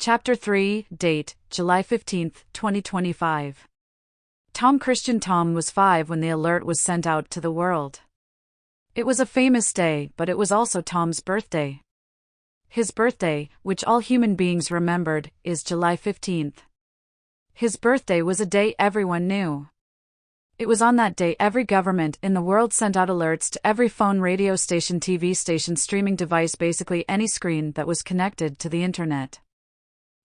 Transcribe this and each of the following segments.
Chapter 3, Date, July 15, 2025. Tom Christian Tom was 5 when the alert was sent out to the world. It was a famous day, but it was also Tom's birthday. His birthday, which all human beings remembered, is July 15th. His birthday was a day everyone knew. It was on that day every government in the world sent out alerts to every phone, radio station, TV station, streaming device, basically any screen that was connected to the internet.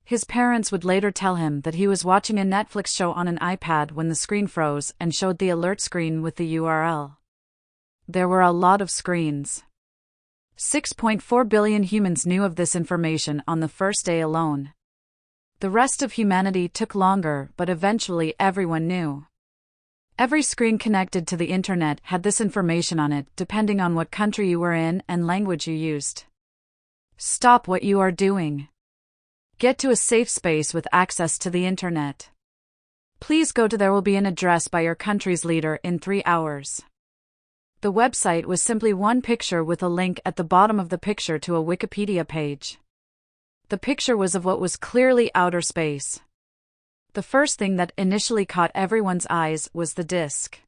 His parents would later tell him that he was watching a Netflix show on an iPad when the screen froze and showed the alert screen with the URL. There were a lot of screens. 6.4 billion humans knew of this information on the first day alone. The rest of humanity took longer, but eventually everyone knew. Every screen connected to the internet had this information on it, depending on what country you were in and language you used. Stop what you are doing. Get to a safe space with access to the internet. Please go to There will be an address by your country's leader in 3 hours. The website was simply one picture with a link at the bottom of the picture to a Wikipedia page. The picture was of what was clearly outer space. The first thing that initially caught everyone's eyes was the disk.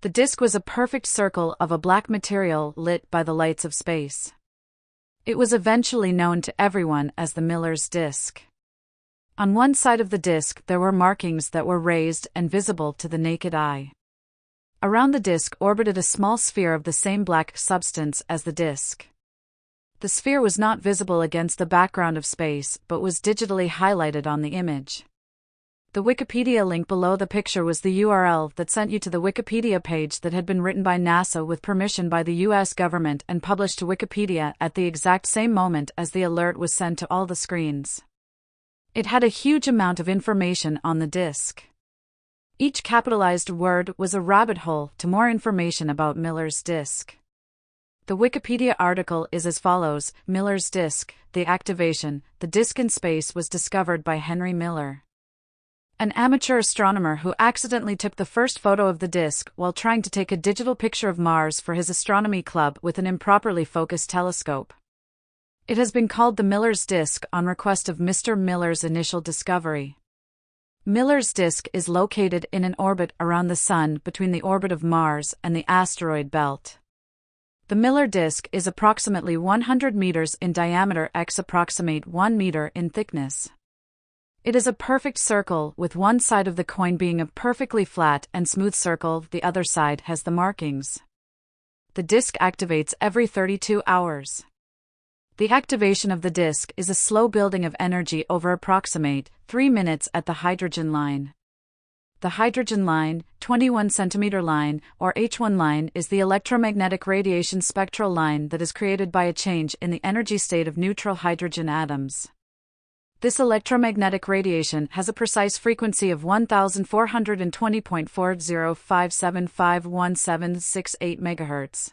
The disk was a perfect circle of a black material lit by the lights of space. It was eventually known to everyone as the Miller's disk. On one side of the disk there were markings that were raised and visible to the naked eye. Around the disk orbited a small sphere of the same black substance as the disk. The sphere was not visible against the background of space, but was digitally highlighted on the image. The Wikipedia link below the picture was the URL that sent you to the Wikipedia page that had been written by NASA with permission by the US government and published to Wikipedia at the exact same moment as the alert was sent to all the screens. It had a huge amount of information on the disk. Each capitalized word was a rabbit hole to more information about Miller's disk. The Wikipedia article is as follows: Miller's disk, the activation. The disk in space was discovered by Henry Miller, an amateur astronomer who accidentally took the first photo of the disk while trying to take a digital picture of Mars for his astronomy club with an improperly focused telescope. It has been called the Miller's disk on request of Mr. Miller's initial discovery. Miller's disk is located in an orbit around the Sun between the orbit of Mars and the asteroid belt. The Miller disk is approximately 100 meters in diameter x approximate 1 meter in thickness. It is a perfect circle, with one side of the coin being a perfectly flat and smooth circle, the other side has the markings. The disk activates every 32 hours. The activation of the disk is a slow building of energy over approximate 3 minutes at the hydrogen line. The hydrogen line, 21 centimeter line, or H1 line, is the electromagnetic radiation spectral line that is created by a change in the energy state of neutral hydrogen atoms. This electromagnetic radiation has a precise frequency of 1420.405751768 MHz.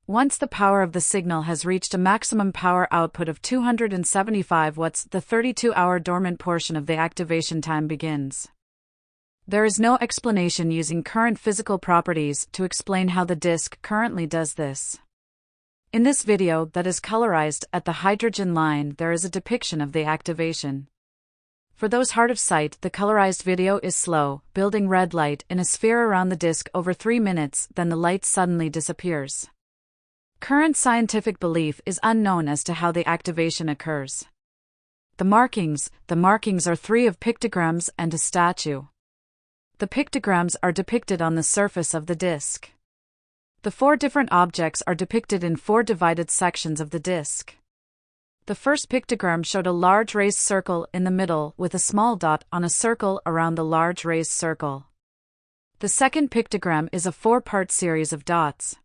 Once the power of the signal has reached a maximum power output of 275 watts, the 32-hour dormant portion of the activation time begins. There is no explanation using current physical properties to explain how the disk currently does this. In this video that is colorized at the hydrogen line, there is a depiction of the activation. For those hard of sight, the colorized video is slow, building red light in a sphere around the disk over 3 minutes, then the light suddenly disappears. Current scientific belief is unknown as to how the activation occurs. The markings are 3 of pictograms and a statue. The pictograms are depicted on the surface of the disk. The 4 different objects are depicted in 4 divided sections of the disk. The first pictogram showed a large raised circle in the middle with a small dot on a circle around the large raised circle. The second pictogram is a 4-part series of dots.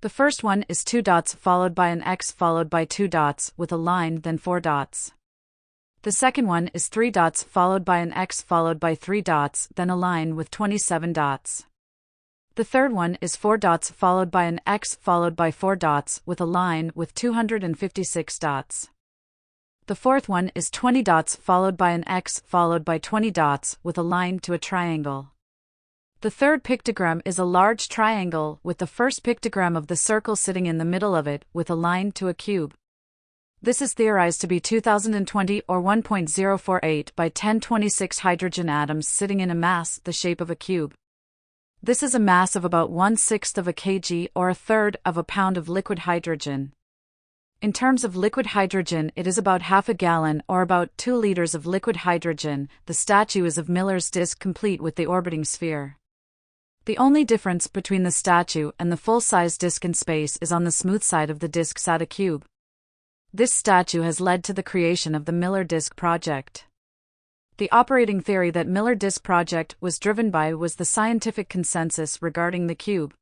The first one is 2 dots followed by an X followed by 2 dots with a line, then 4 dots. The second one is 3 dots followed by an X followed by 3 dots, then a line with 27 dots. The third one is 4 dots followed by an X followed by 4 dots with a line with 256 dots. The fourth one is 20 dots followed by an X followed by 20 dots with a line to a triangle. The third pictogram is a large triangle with the first pictogram of the circle sitting in the middle of it with a line to a cube. This is theorized to be 2020 or 1.048 by 1026 hydrogen atoms sitting in a mass the shape of a cube. This is a mass of about 1/6 of a kg or a third of a pound of liquid hydrogen. In terms of liquid hydrogen, it is about half a gallon or about 2 liters of liquid hydrogen. The statue is of Miller's disk complete with the orbiting sphere. The only difference between the statue and the full-size disk in space is on the smooth side of the disk sat a cube. This statue has led to the creation of the Miller Disk Project. The operating theory that Miller Disk Project was driven by was the scientific consensus regarding the cube.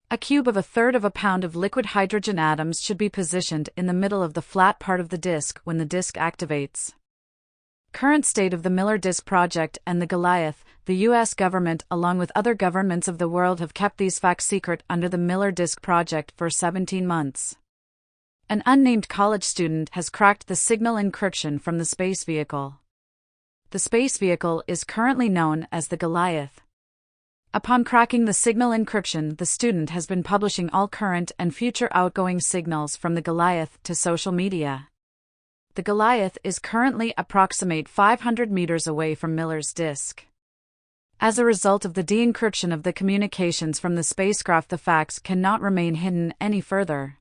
A cube of a third of a pound of liquid hydrogen atoms should be positioned in the middle of the flat part of the disk when the disk activates. Current state of the Miller Disk Project and the Goliath. The U.S. government, along with other governments of the world, have kept these facts secret under the Miller Disk Project for 17 months. An unnamed college student has cracked the signal encryption from the space vehicle. The space vehicle is currently known as the Goliath. Upon cracking the signal encryption, the student has been publishing all current and future outgoing signals from the Goliath to social media. The Goliath is currently approximate 500 meters away from Miller's disk. As a result of the de-encryption of the communications from the spacecraft, the facts cannot remain hidden any further.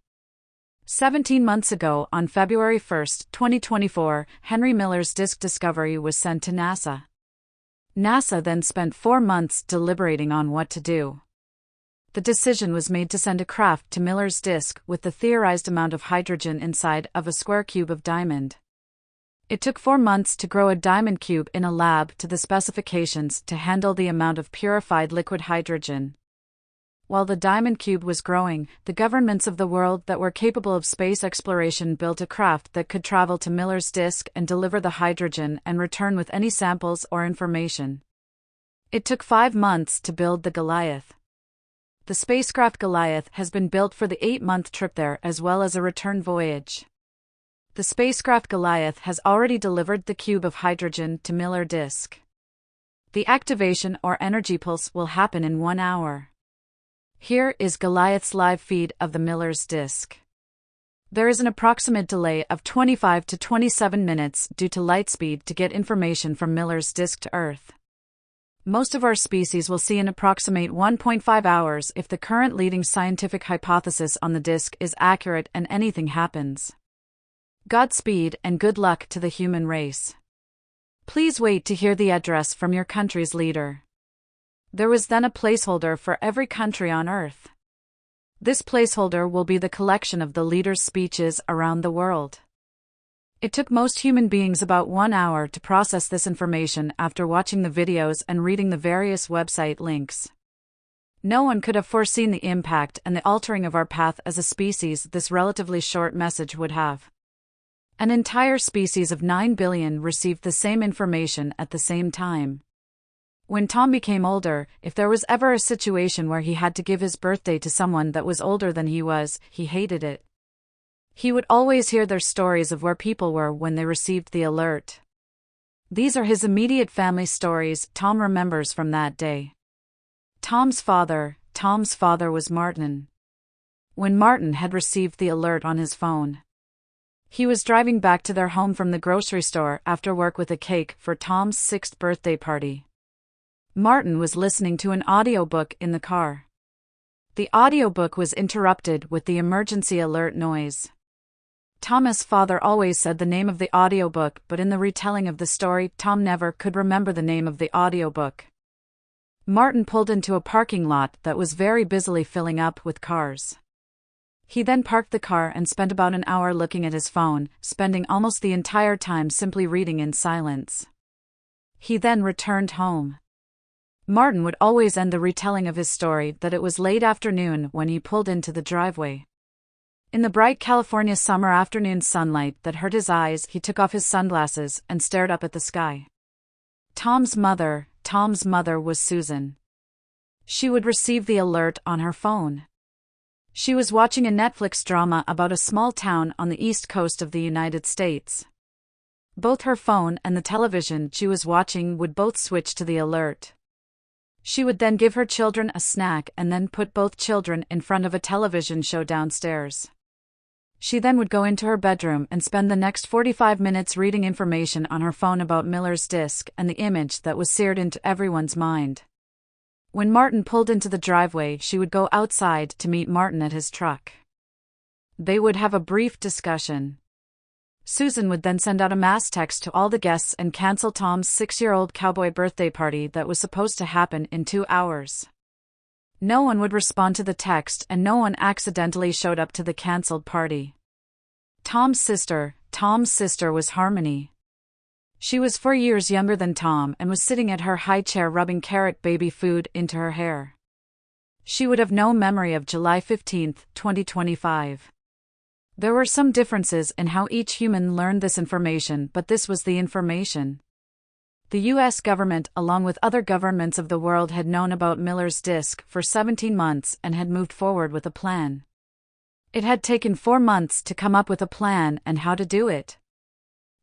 17 months ago, on February 1, 2024, Henry Miller's disk discovery was sent to NASA. NASA then spent 4 months deliberating on what to do. The decision was made to send a craft to Miller's disk with the theorized amount of hydrogen inside of a square cube of diamond. It took 4 months to grow a diamond cube in a lab to the specifications to handle the amount of purified liquid hydrogen. While the diamond cube was growing, the governments of the world that were capable of space exploration built a craft that could travel to Miller's disk and deliver the hydrogen and return with any samples or information. It took 5 months to build the Goliath. The spacecraft Goliath has been built for the 8-month trip there as well as a return voyage. The spacecraft Goliath has already delivered the cube of hydrogen to Miller disk. The activation or energy pulse will happen in 1 hour. Here is Goliath's live feed of the Miller's disk. There is an approximate delay of 25 to 27 minutes due to light speed to get information from Miller's disk to Earth. Most of our species will see an approximate 1.5 hours if the current leading scientific hypothesis on the disk is accurate and anything happens. Godspeed and good luck to the human race. Please wait to hear the address from your country's leader. There was then a placeholder for every country on Earth. This placeholder will be the collection of the leaders' speeches around the world. It took most human beings about 1 hour to process this information after watching the videos and reading the various website links. No one could have foreseen the impact and the altering of our path as a species this relatively short message would have. An entire species of 9 billion received the same information at the same time. When Tom became older, if there was ever a situation where he had to give his birthday to someone that was older than he hated it. He would always hear their stories of where people were when they received the alert. These are his immediate family stories Tom remembers from that day. Tom's father was Martin. When Martin had received the alert on his phone, he was driving back to their home from the grocery store after work with a cake for Tom's 6th birthday party. Martin was listening to an audiobook in the car. The audiobook was interrupted with the emergency alert noise. Tom's father always said the name of the audiobook, but in the retelling of the story, Tom never could remember the name of the audiobook. Martin pulled into a parking lot that was very busily filling up with cars. He then parked the car and spent about an hour looking at his phone, spending almost the entire time simply reading in silence. He then returned home. Martin would always end the retelling of his story that it was late afternoon when he pulled into the driveway. In the bright California summer afternoon sunlight that hurt his eyes, he took off his sunglasses and stared up at the sky. Tom's mother was Susan. She would receive the alert on her phone. She was watching a Netflix drama about a small town on the east coast of the United States. Both her phone and the television she was watching would both switch to the alert. She would then give her children a snack and then put both children in front of a television show downstairs. She then would go into her bedroom and spend the next 45 minutes reading information on her phone about Miller's disc and the image that was seared into everyone's mind. When Martin pulled into the driveway, she would go outside to meet Martin at his truck. They would have a brief discussion. Susan would then send out a mass text to all the guests and cancel Tom's 6-year-old cowboy birthday party that was supposed to happen in 2 hours. No one would respond to the text, and no one accidentally showed up to the cancelled party. Tom's sister was Harmony. She was 4 years younger than Tom and was sitting at her high chair rubbing carrot baby food into her hair. She would have no memory of July 15, 2025. There were some differences in how each human learned this information, but this was the information. The U.S. government, along with other governments of the world, had known about Miller's disc for 17 months and had moved forward with a plan. It had taken 4 months to come up with a plan and how to do it.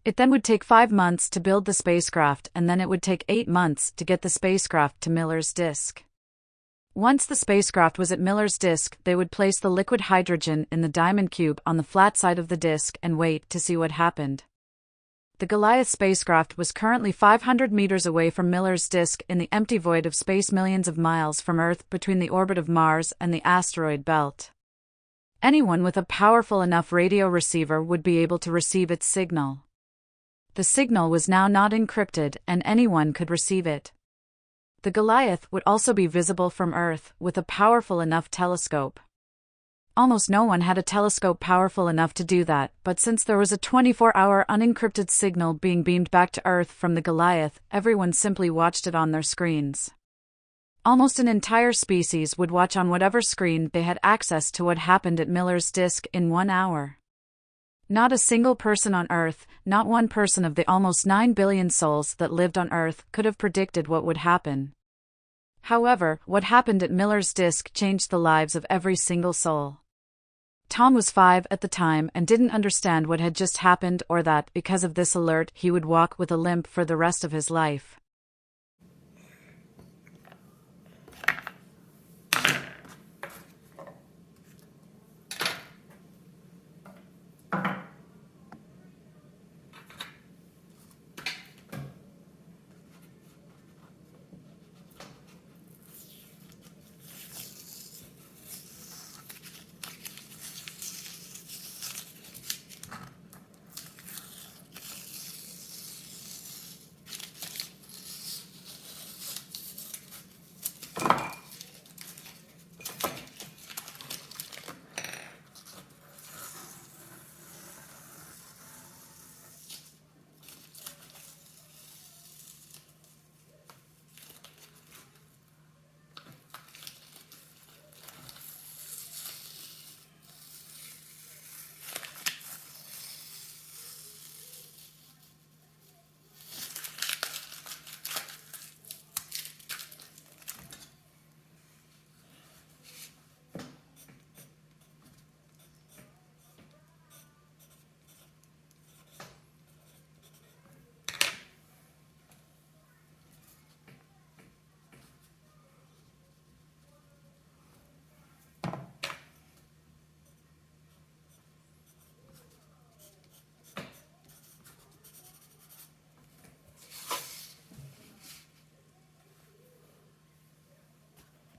It then would take 5 months to build the spacecraft, and then it would take 8 months to get the spacecraft to Miller's disc. Once the spacecraft was at Miller's disc, they would place the liquid hydrogen in the diamond cube on the flat side of the disc and wait to see what happened. The Goliath spacecraft was currently 500 meters away from Miller's disc in the empty void of space, millions of miles from Earth, between the orbit of Mars and the asteroid belt. Anyone with a powerful enough radio receiver would be able to receive its signal. The signal was now not encrypted, and anyone could receive it. The Goliath would also be visible from Earth with a powerful enough telescope. Almost no one had a telescope powerful enough to do that, but since there was a 24-hour unencrypted signal being beamed back to Earth from the Goliath, everyone simply watched it on their screens. Almost an entire species would watch on whatever screen they had access to what happened at Miller's disc in 1 hour. Not a single person on Earth, not one person of the almost 9 billion souls that lived on Earth, could have predicted what would happen. However, what happened at Miller's disc changed the lives of every single soul. Tom was 5 at the time and didn't understand what had just happened, or that, because of this alert, he would walk with a limp for the rest of his life.